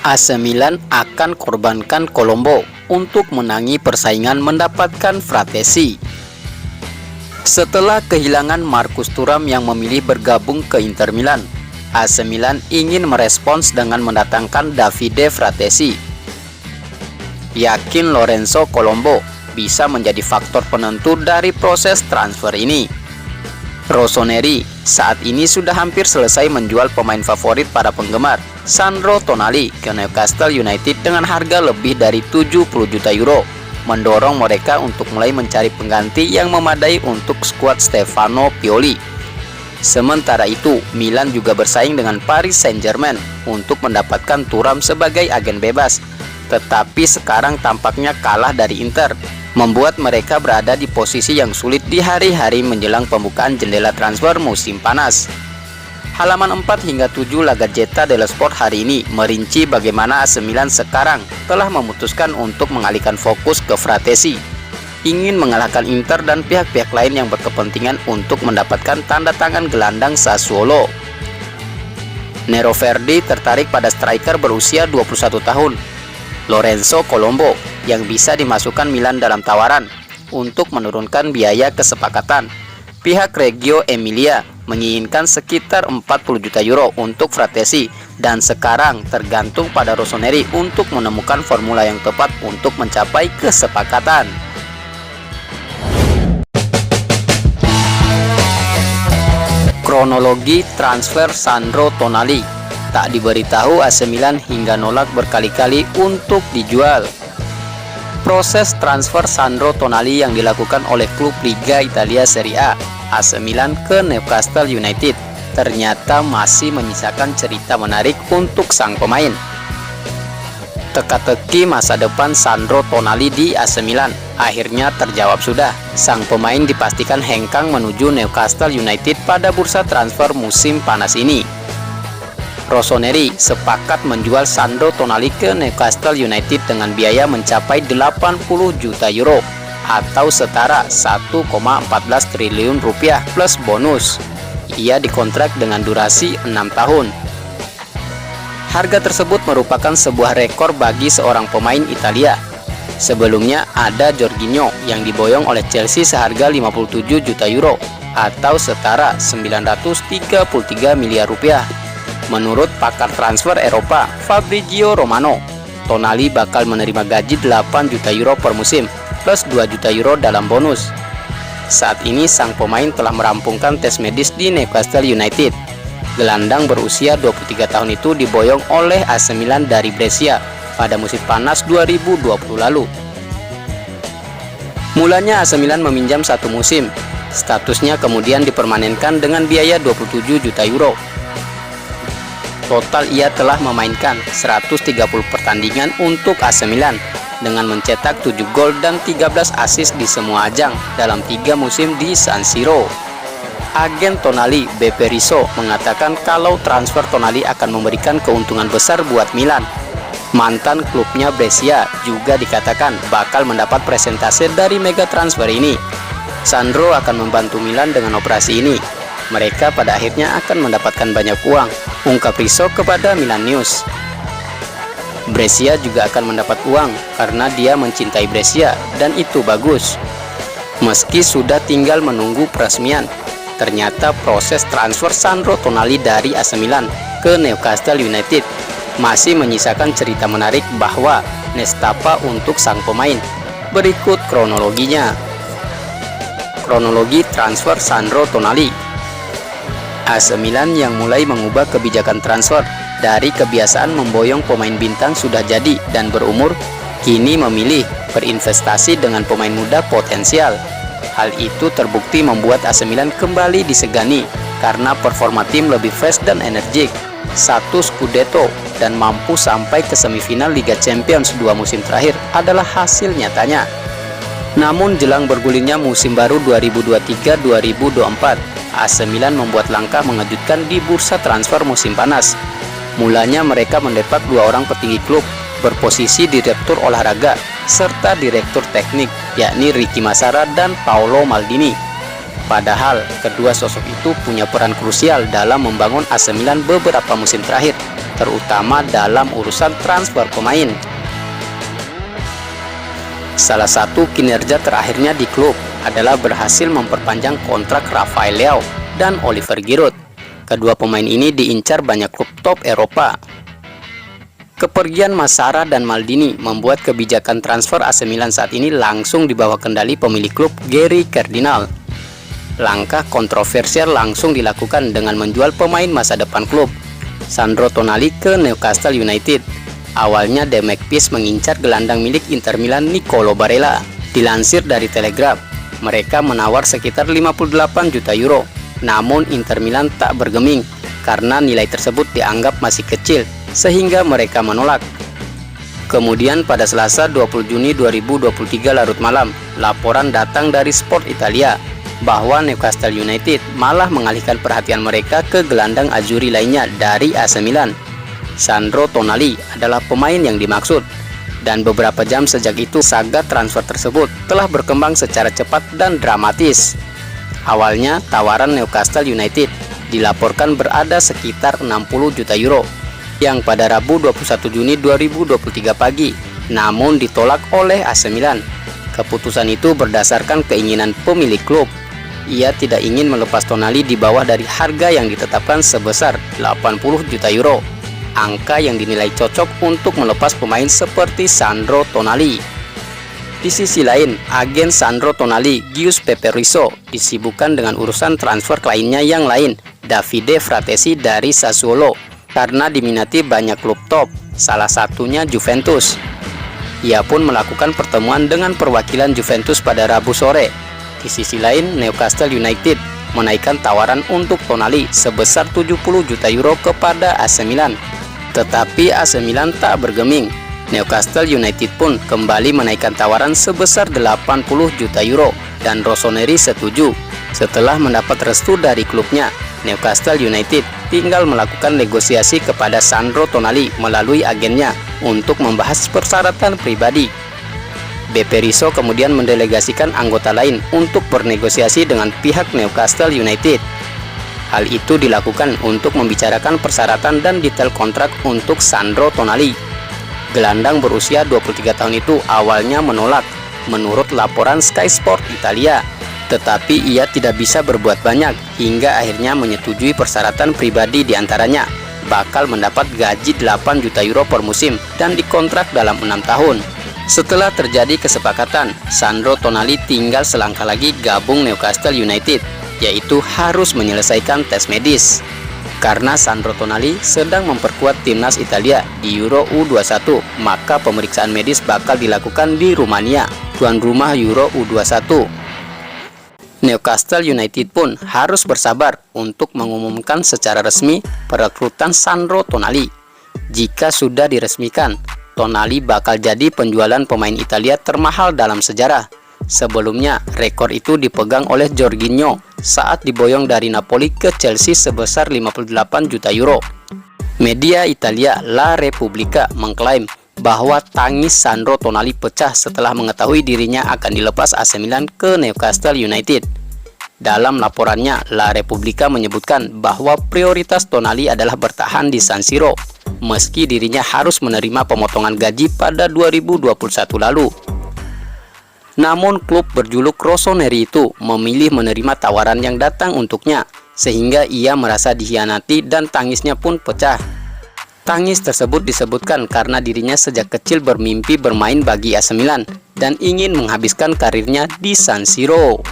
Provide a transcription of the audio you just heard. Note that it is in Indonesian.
AC Milan akan korbankan Colombo untuk menangi persaingan mendapatkan Fratesi. Setelah kehilangan Marcus Thuram yang memilih bergabung ke Inter Milan, AC Milan ingin merespons dengan mendatangkan Davide Fratesi. Yakin Lorenzo Colombo bisa menjadi faktor penentu dari proses transfer ini. Rossoneri saat ini sudah hampir selesai menjual pemain favorit para penggemar, Sandro Tonali, ke Newcastle United dengan harga lebih dari 70 juta euro, mendorong mereka untuk mulai mencari pengganti yang memadai untuk skuad Stefano Pioli. Sementara itu, Milan juga bersaing dengan Paris Saint-Germain untuk mendapatkan Thuram sebagai agen bebas, tetapi sekarang tampaknya kalah dari Inter, membuat mereka berada di posisi yang sulit di hari-hari menjelang pembukaan jendela transfer musim panas. Halaman 4 hingga 7 La Gazzetta dello Sport hari ini merinci bagaimana AC Milan sekarang telah memutuskan untuk mengalihkan fokus ke Fratesi, ingin mengalahkan Inter dan pihak-pihak lain yang berkepentingan untuk mendapatkan tanda tangan gelandang Sassuolo. Nero Verdi tertarik pada striker berusia 21 tahun, Lorenzo Colombo, yang bisa dimasukkan Milan dalam tawaran untuk menurunkan biaya kesepakatan. Pihak Reggio Emilia menginginkan sekitar 40 juta euro untuk Fratesi, dan sekarang tergantung pada Rossoneri untuk menemukan formula yang tepat untuk mencapai kesepakatan. Kronologi transfer Sandro Tonali. Tak diberitahu AC Milan hingga nolak berkali-kali untuk dijual. Proses transfer Sandro Tonali yang dilakukan oleh klub Liga Italia Serie A, AC Milan, ke Newcastle United ternyata masih menyisakan cerita menarik untuk sang pemain. Teka-teki masa depan Sandro Tonali di AC Milan akhirnya terjawab sudah. Sang pemain dipastikan hengkang menuju Newcastle United pada bursa transfer musim panas ini. Rossoneri sepakat menjual Sandro Tonali ke Newcastle United dengan biaya mencapai 80 juta euro atau setara 1,14 triliun rupiah plus bonus. Ia dikontrak dengan durasi 6 tahun. Harga tersebut merupakan sebuah rekor bagi seorang pemain Italia. Sebelumnya ada Jorginho yang diboyong oleh Chelsea seharga 57 juta euro atau setara 933 miliar rupiah. Menurut pakar transfer Eropa Fabrizio Romano, Tonali bakal menerima gaji 8 juta euro per musim plus 2 juta euro dalam bonus. Saat ini sang pemain telah merampungkan tes medis di Newcastle United. Gelandang berusia 23 tahun itu diboyong oleh AC Milan dari Brescia pada musim panas 2020 lalu. Mulanya AC Milan meminjam satu musim. Statusnya kemudian dipermanenkan dengan biaya 27 juta euro. Total ia telah memainkan 130 pertandingan untuk AC Milan dengan mencetak 7 gol dan 13 assist di semua ajang dalam 3 musim di San Siro. Agen Tonali, Beppe Rizzo, mengatakan kalau transfer Tonali akan memberikan keuntungan besar buat Milan. Mantan klubnya Brescia juga dikatakan bakal mendapat presentase dari mega transfer ini. Sandro akan membantu Milan dengan operasi ini. Mereka pada akhirnya akan mendapatkan banyak uang, ungkap Rizzo kepada Milan News. Brescia juga akan mendapat uang karena dia mencintai Brescia dan itu bagus. Meski sudah tinggal menunggu peresmian, ternyata proses transfer Sandro Tonali dari AC Milan ke Newcastle United masih menyisakan cerita menarik bahwa nestapa untuk sang pemain. Berikut kronologinya. Kronologi transfer Sandro Tonali. AC Milan yang mulai mengubah kebijakan transfer dari kebiasaan memboyong pemain bintang sudah jadi dan berumur, kini memilih berinvestasi dengan pemain muda potensial. Hal itu terbukti membuat AC Milan kembali disegani karena performa tim lebih fresh dan energik. 1 Scudetto dan mampu sampai ke semifinal Liga Champions 2 musim terakhir adalah hasil nyatanya. Namun jelang bergulirnya musim baru 2023-2024, AC Milan membuat langkah mengejutkan di bursa transfer musim panas. Mulanya mereka mendepak 2 orang petinggi klub berposisi direktur olahraga serta direktur teknik, yakni Ricky Massara dan Paolo Maldini. Padahal kedua sosok itu punya peran krusial dalam membangun AC Milan beberapa musim terakhir, terutama dalam urusan transfer pemain. Salah satu kinerja terakhirnya di klub adalah berhasil memperpanjang kontrak Rafael Leao dan Oliver Giroud. Kedua pemain ini diincar banyak klub top Eropa. Kepergian Massara dan Maldini membuat kebijakan transfer AC Milan saat ini langsung di bawah kendali pemilik klub Gary Cardinal. Langkah kontroversial langsung dilakukan dengan menjual pemain masa depan klub, Sandro Tonali, ke Newcastle United. Awalnya The Magpies mengincar gelandang milik Inter Milan Nicolo Barella. Dilansir dari Telegraph, mereka menawar sekitar 58 juta euro. Namun Inter Milan tak bergeming karena nilai tersebut dianggap masih kecil, sehingga mereka menolak. Kemudian pada Selasa 20 Juni 2023 larut malam, laporan datang dari Sport Italia bahwa Newcastle United malah mengalihkan perhatian mereka ke gelandang Azzurri lainnya dari AC Milan. Sandro Tonali adalah pemain yang dimaksud, dan beberapa jam sejak itu saga transfer tersebut telah berkembang secara cepat dan dramatis. Awalnya tawaran Newcastle United dilaporkan berada sekitar 60 juta euro yang pada Rabu 21 Juni 2023 pagi, namun ditolak oleh AC Milan. Keputusan itu berdasarkan keinginan pemilik klub. Ia tidak ingin melepas Tonali di bawah dari harga yang ditetapkan sebesar 80 juta euro, angka yang dinilai cocok untuk melepas pemain seperti Sandro Tonali. Di sisi lain, agen Sandro Tonali, Giuseppe Rizzo, disibukkan dengan urusan transfer kliennya yang lain, Davide Fratesi dari Sassuolo, karena diminati banyak klub top, salah satunya Juventus. Ia pun melakukan pertemuan dengan perwakilan Juventus pada Rabu sore. Di sisi lain, Newcastle United menaikkan tawaran untuk Tonali sebesar 70 juta euro kepada AC Milan. Tetapi AC Milan tak bergeming. Newcastle United pun kembali menaikkan tawaran sebesar 80 juta euro dan Rossoneri setuju. Setelah mendapat restu dari klubnya, Newcastle United tinggal melakukan negosiasi kepada Sandro Tonali melalui agennya untuk membahas persyaratan pribadi. BP Rizzo kemudian mendelegasikan anggota lain untuk bernegosiasi dengan pihak Newcastle United. Hal itu dilakukan untuk membicarakan persyaratan dan detail kontrak untuk Sandro Tonali. Gelandang berusia 23 tahun itu awalnya menolak menurut laporan Sky Sport Italia, tetapi ia tidak bisa berbuat banyak hingga akhirnya menyetujui persyaratan pribadi diantaranya bakal mendapat gaji 8 juta euro per musim dan dikontrak dalam 6 tahun. Setelah terjadi kesepakatan, Sandro Tonali tinggal selangkah lagi gabung Newcastle United, yaitu harus menyelesaikan tes medis. Karena Sandro Tonali sedang memperkuat timnas Italia di Euro U21, maka pemeriksaan medis bakal dilakukan di Rumania, tuan rumah Euro U21. Newcastle United pun harus bersabar untuk mengumumkan secara resmi perekrutan Sandro Tonali. Jika sudah diresmikan, Tonali bakal jadi penjualan pemain Italia termahal dalam sejarah. Sebelumnya, rekor itu dipegang oleh Jorginho saat diboyong dari Napoli ke Chelsea sebesar 58 juta euro. Media Italia La Repubblica mengklaim bahwa tangis Sandro Tonali pecah setelah mengetahui dirinya akan dilepas AC Milan ke Newcastle United. Dalam laporannya, La Repubblica menyebutkan bahwa prioritas Tonali adalah bertahan di San Siro, meski dirinya harus menerima pemotongan gaji pada 2021 lalu. Namun klub berjuluk Rossoneri itu memilih menerima tawaran yang datang untuknya, sehingga ia merasa dikhianati dan tangisnya pun pecah. Tangis tersebut disebutkan karena dirinya sejak kecil bermimpi bermain bagi AC Milan dan ingin menghabiskan karirnya di San Siro.